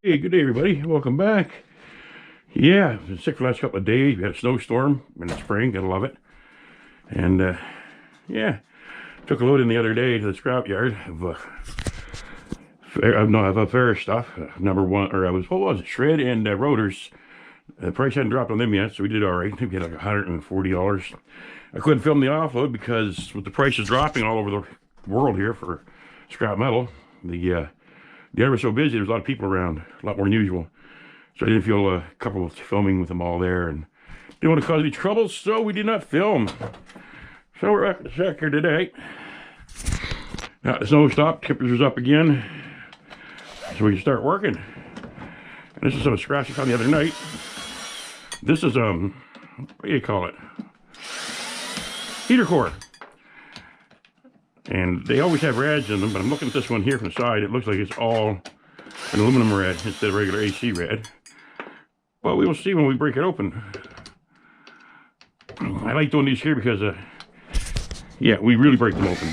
Hey, good day, everybody. Welcome back. Yeah, I've been sick for the last couple of days. We had a snowstorm in the spring. Gotta love it. And yeah, took a load in the other day to the scrap yard of a Ferris stuff. Number one, or I was what was it? Shred and rotors. The price hadn't dropped on them yet, so we did all right. I think we had like $140. I couldn't film the offload because with the prices dropping all over the world here for scrap metal, the yard was so busy. There was a lot of people around, a lot more than usual. So I didn't feel comfortable filming with them all there, and didn't want to cause any trouble, so we did not film. So we're at the shack here today. Now the snow stopped, temperatures up again, so we can start working. And this is some scratch I found the other night. This is what do you call it? Heater core. And they always have rads in them, but I'm looking at this one here from the side. It looks like it's all an aluminum rad instead of regular AC rad. But we will see when we break it open. I like doing these here because, yeah, we really break them open.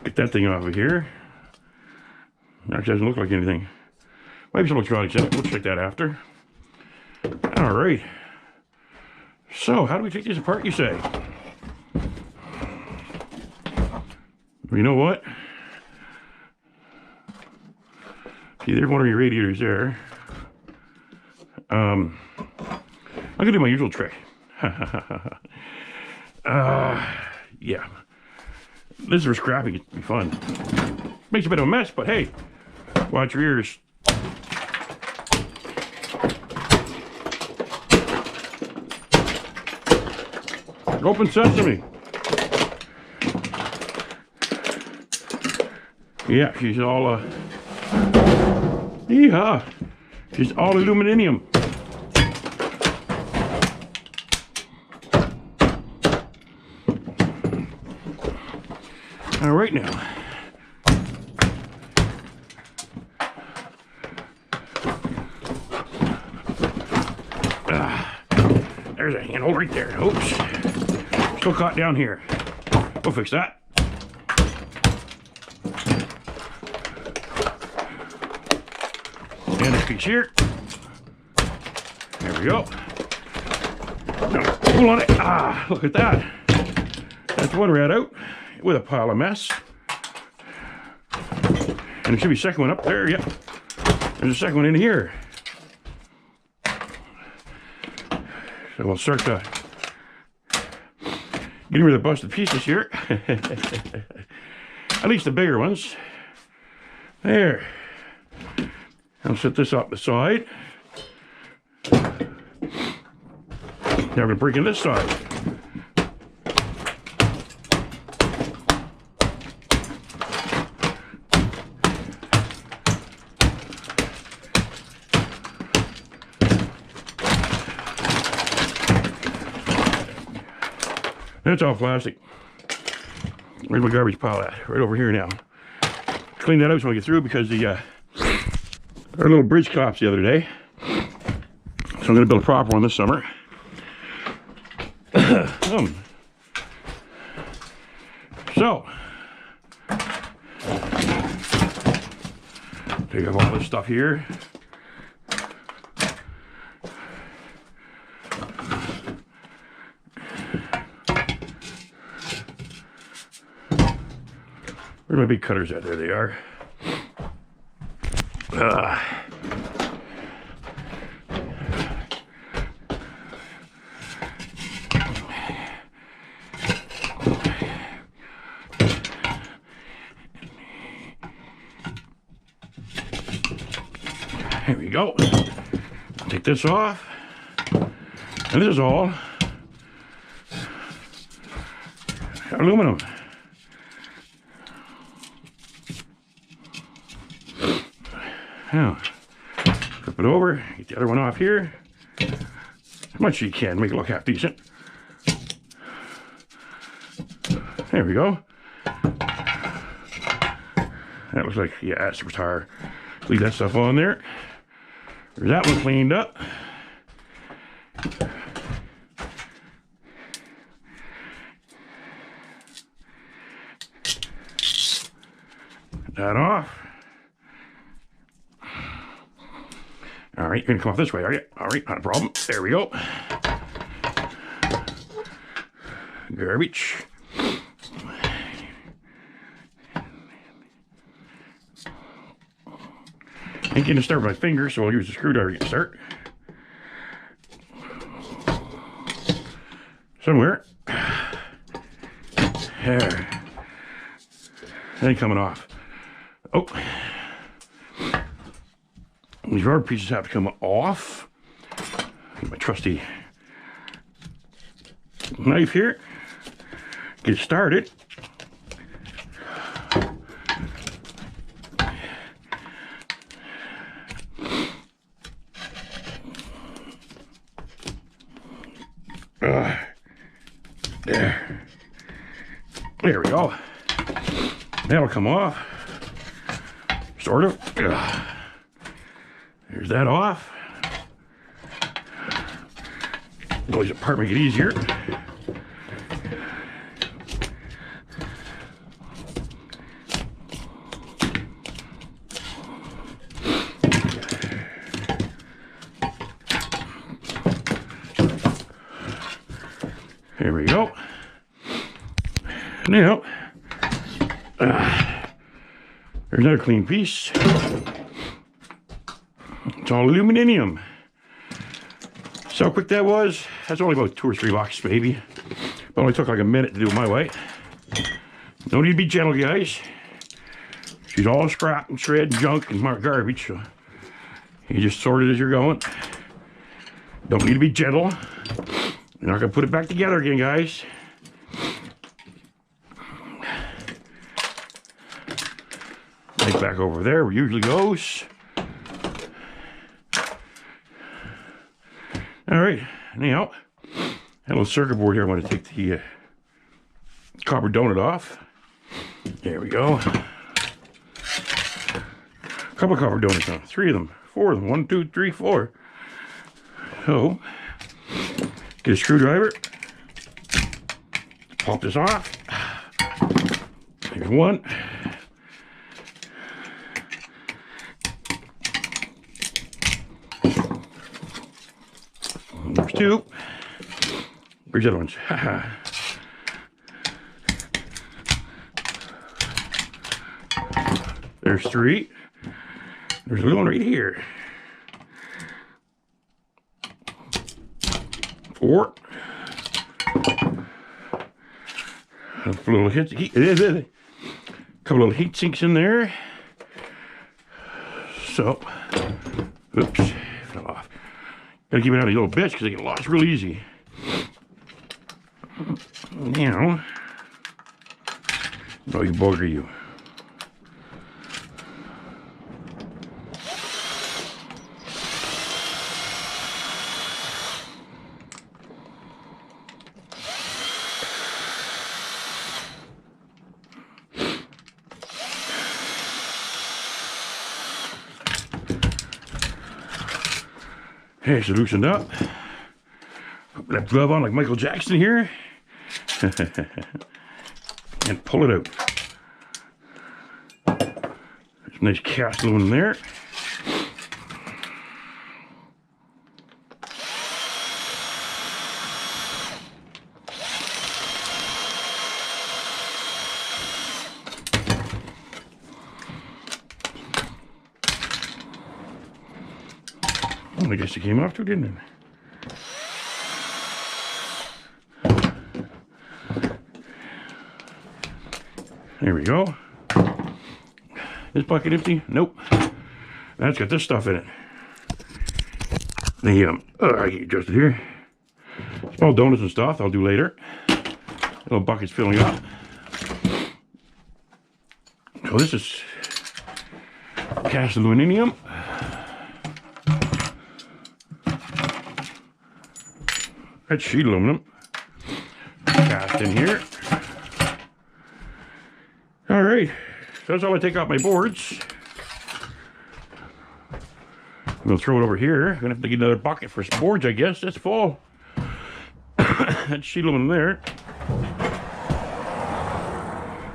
Get that thing off of here. Actually, doesn't look like anything. Maybe some electronics in it. We'll check that after. All right. So, how do we take these apart, you say? You know what? See, there's one of your radiators there. I'm gonna do my usual trick. Yeah. This is for scrapping. It'd be fun. Makes a bit of a mess, but hey, watch your ears. Open sesame. Yeah, she's all yeehaw. She's all aluminum. All right now. There's a handle right there. Oops. Still caught down here. We'll fix that. And this piece here. There we go. Now, pull on it. Ah, look at that. That's one rad out with a pile of mess. And there should be a second one up there. Yep. There's a second one in here. So we'll start getting rid of the busted pieces here. At least the bigger ones. There. I'll set this up the side. Now we're going to break in this side. That's all plastic. Where's my garbage pile at? Right over here now. Clean that up so I get through because the our little bridge collapsed the other day. So I'm going to build a proper one this summer. So take off all this stuff here. Where are my big cutters at? There they are. There we go. Take this off. And this is all aluminum. Now, flip it over, get the other one off here. As much as you can, make it look half decent. There we go. That looks like, yeah, super tire. Leave that stuff on there. There's that one cleaned up. That off. right, you're gonna come off this way, are you? All right, not a problem. There we go. Garbage. Ain't getting to start with my finger, so I'll use the screwdriver to start. Somewhere. There. Ain't coming off. Oh. These rubber pieces have to come off. My trusty knife here. Get started. There. There we go. That'll come off. Sort of. There's that off. Always apart, make it easier. There we go. Now, there's another clean piece. It's all aluminum. So how quick that was, that's only about 2 or 3 bucks, maybe. But only took like a minute to do it my way. No need to be gentle, guys. She's all scrap and shred and junk and garbage, so you just sort it as you're going. Don't need to be gentle. You're not gonna put it back together again, guys. Right back over there where it usually goes. All right, now, that little circuit board here, I want to take the copper donut off. There we go. A couple of copper donuts on, 3 of them, 4 of them, 1, 2, 3, 4. So, get a screwdriver, pop this off. There's 1. There's 2. Where's the other ones? There's 3. There's a little one right here. 4. A couple little couple little heat sinks in there. So, oops, fell off. Gotta keep it out of these little bits because they get lost real easy. Now, oh, you bugger, you. Okay, so loosened up. Put that glove on like Michael Jackson here. And pull it out. There's a nice cast aluminum there. I guess it came off too, didn't it? There we go. This bucket empty? Nope. That's got this stuff in it. The I get adjusted here. Small donuts and stuff I'll do later. Little bucket's filling up. So this is cast aluminum. That's sheet aluminum. Cast in here. All right, so that's all I take off my boards. I'm gonna throw it over here. I'm gonna have to get another bucket for some boards, I guess. That's full. That's sheet aluminum there.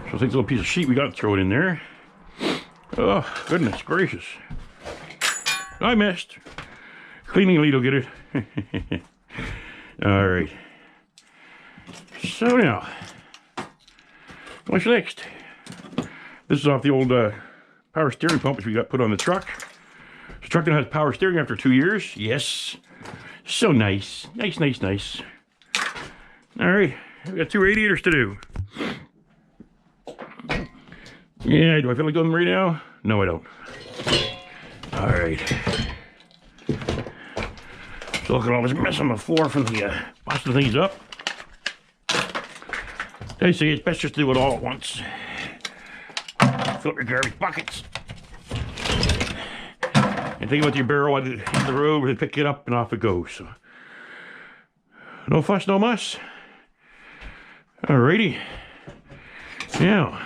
So I'll take the little piece of sheet we got to throw it in there. Oh, goodness gracious. I missed. Cleaning lead will get it. All right. So now, what's next? This is off the old power steering pump which we got put on the truck. The truck now has power steering after 2 years. Yes. So nice. Nice, nice, nice. All right. We got 2 radiators to do. Yeah, do I feel like doing them right now? No, I don't. All right. So look at all this mess on the floor from the busting things up. They say it's best just to do it all at once. Fill up your garbage buckets. And think about your barrel on the road where they pick it up and off it goes. So, no fuss, no muss. Alrighty. Now,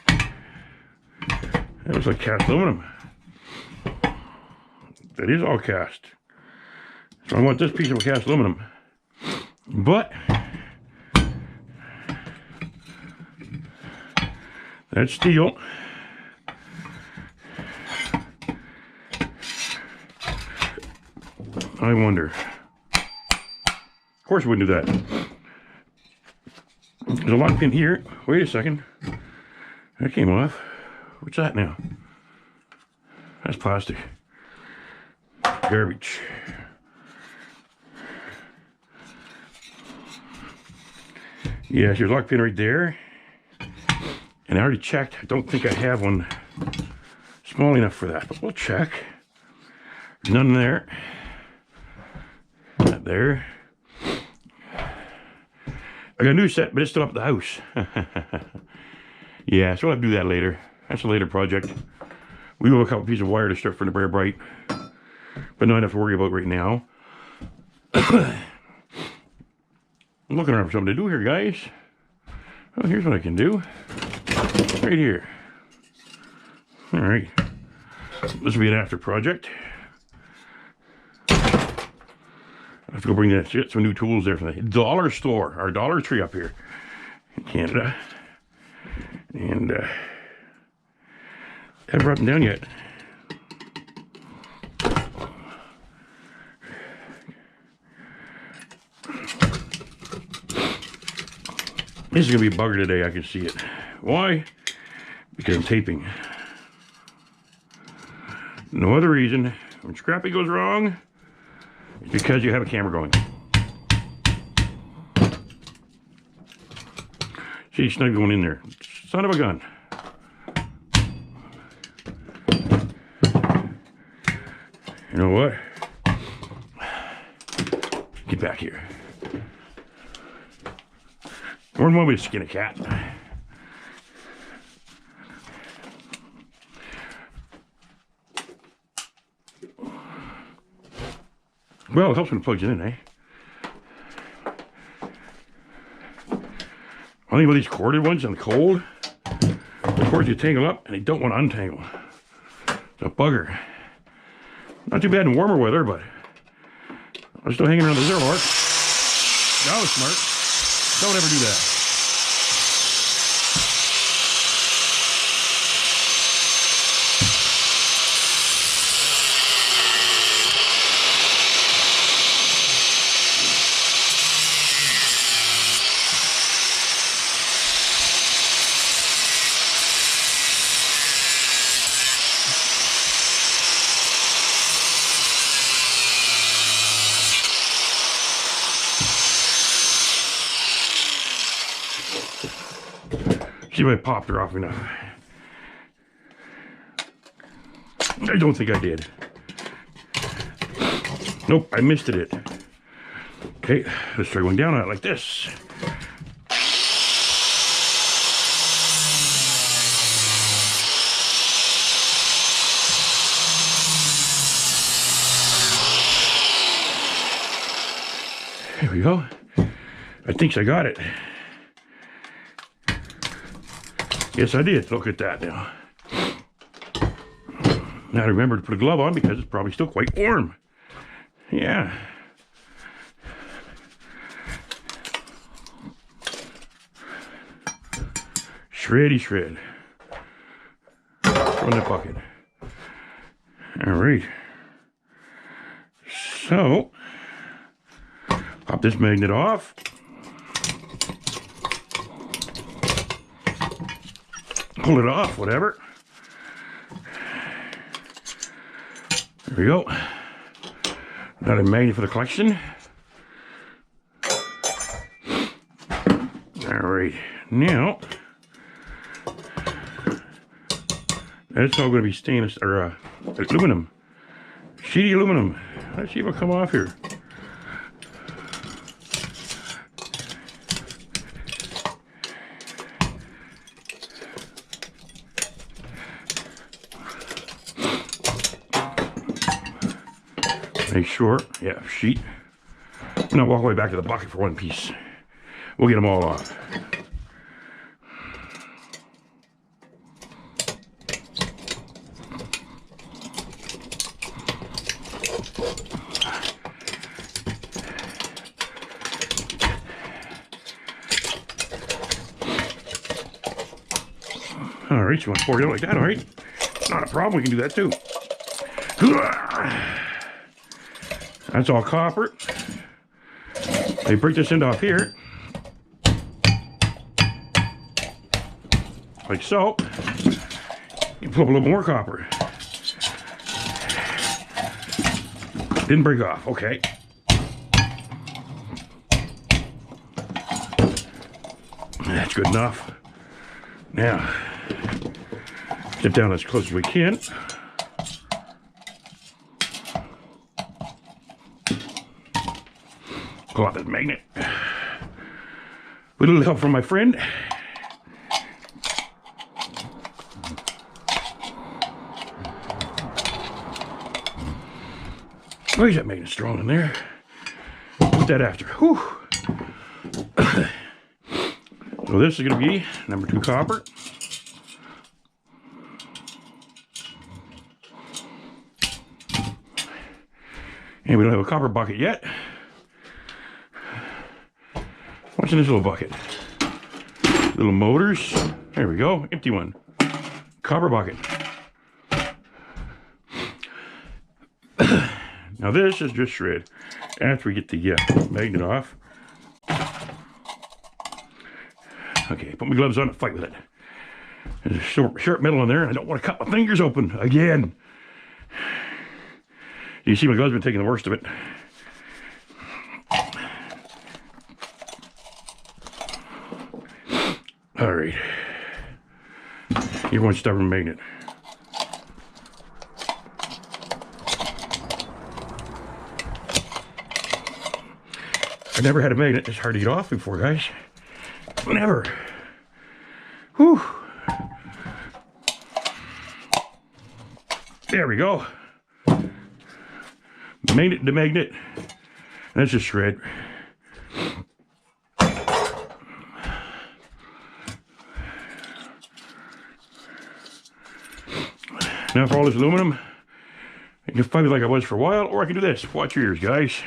that looks like cast aluminum. That is all cast. So I want this piece of cast aluminum. But that's steel. I wonder. Of course we wouldn't do that. There's a lock pin here. Wait a second. That came off. What's that now? That's plastic. Garbage. Yeah, there's a lock pin right there. And I already checked. I don't think I have one small enough for that, but we'll check. None there. Not there. I got a new set, but it's still up at the house. Yeah, so we'll have to do that later. That's a later project. We have a couple pieces of wire to start for the bare bright, but not enough to worry about right now. I'm looking around for something to do here, guys. Oh, here's what I can do. Right here. All right. This will be an after project. I have to go bring that, get some new tools there from the dollar store, our Dollar Tree up here in Canada. And haven't brought them down yet. This is gonna be a bugger today, I can see it. Why? Because I'm taping. No other reason. When scrappy goes wrong, it's because you have a camera going. See, snug going in there. Son of a gun. You know what? Get back here. More than one way to skin a cat. Well, it helps when it plugs it in, eh? I think about these corded ones on the cold, the cords you tangle up and they don't want to untangle. It's a bugger. Not too bad in warmer weather, but I'm still hanging around the 0 mark. That was smart. Don't ever do that. See if I popped her off enough. I don't think I did. Nope, I missed it. Okay, let's try going down on it like this. There we go. I think I got it. Yes, I did. Look at that now. Now I remember to put a glove on because it's probably still quite warm. Yeah. Shreddy shred. Throw in the bucket. All right. So, pop this magnet off. Pull it off, whatever. There we go. Another magnet for the collection. Alright, now that's all going to be stainless or aluminum. Sheety aluminum. Let's see if it'll come off here. Make sure, yeah, sheet. I'm gonna walk all the way back to the bucket for one piece. We'll get them all off. All right, you want to pour it out like that, all right? Not a problem, we can do that too. That's all copper. They break this end off here. Like so. You pull up a little more copper. Didn't break off, okay. That's good enough. Now, get down as close as we can. Pull out this magnet. With a little help from my friend. Where's that magnet strong in there? Put that after. Whew. So this is going to be number 2 copper. And we don't have a copper bucket yet. What's in this little bucket? Little motors. There we go. Empty one. Copper bucket. Now this is just shred. After we get the magnet off. Okay, put my gloves on and fight with it. There's a sharp metal in there, and I don't want to cut my fingers open again. You see my gloves have been taking the worst of it. All right. You're one stubborn magnet. I never had a magnet this hard to get off before, guys. Never. Whew. There we go. Magnet to magnet. That's just shred. Now for all this aluminum, I can fight it like I was for a while, or I can do this. Watch your ears, guys.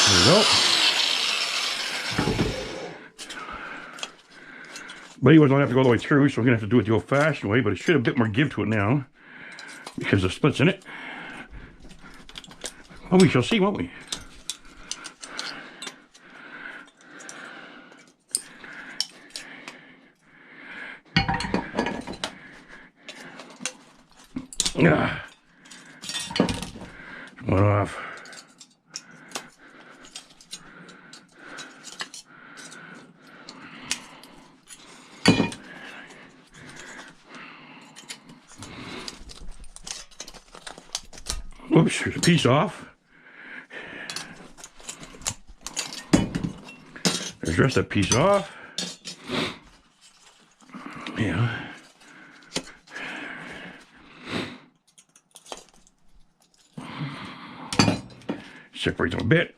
There we go. But he wasn't going to have to go all the way through, so I'm going to have to do it the old-fashioned way, but it should have a bit more give to it now because the split's in it. Well, we shall see, won't we? One off. Oops, there's a piece off. There's just that piece off. Yeah. Separate them a bit.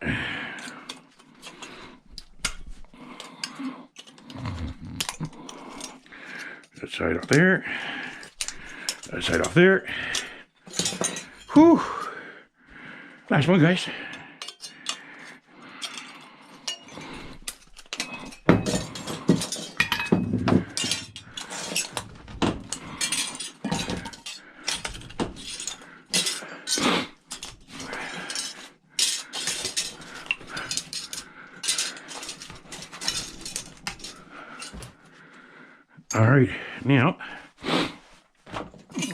side off there. That side off there. Whew. Last one, guys. All right, now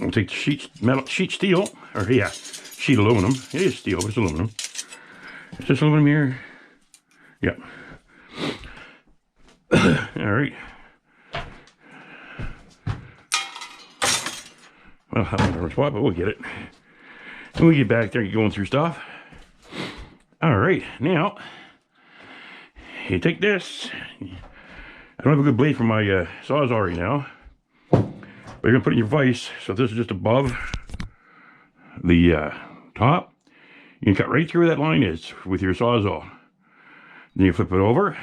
we'll take the sheet steel, or yeah, sheet aluminum. It is steel, but it's aluminum. It's just aluminum here. Yep. All right. Well, I don't know the spot, but we'll get it. When we get back there, you're going through stuff. All right, now you take this. I don't have a good blade for my Sawzall right now, but you're gonna put it in your vise. So this is just above the top. You can cut right through where that line is with your Sawzall. Then you flip it over,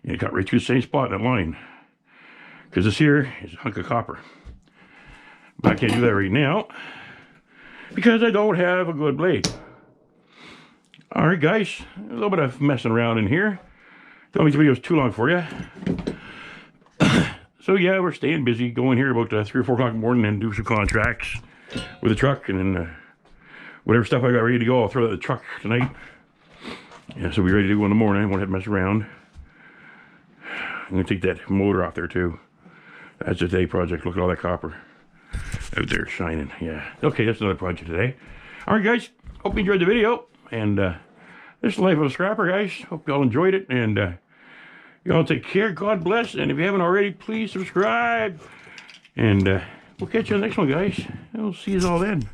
and you cut right through the same spot in that line. Because this here is a hunk of copper. But I can't do that right now because I don't have a good blade. All right, guys, a little bit of messing around in here. Don't make the videos too long for you. So yeah, we're staying busy, going here about 3 or 4 o'clock in the morning and do some contracts with the truck, and then whatever stuff I got ready to go, I'll throw that in the truck tonight. Yeah, so we'll be ready to go in the morning. I won't have to mess around. I'm gonna take that motor off there too. That's a day project. Look at all that copper out there shining. Yeah. Okay, that's another project today. All right, guys. Hope you enjoyed the video. And this is the life of a scrapper, guys. Hope y'all enjoyed it. And y'all take care. God bless. And if you haven't already, please subscribe. And we'll catch you on the next one, guys. We'll see you all then.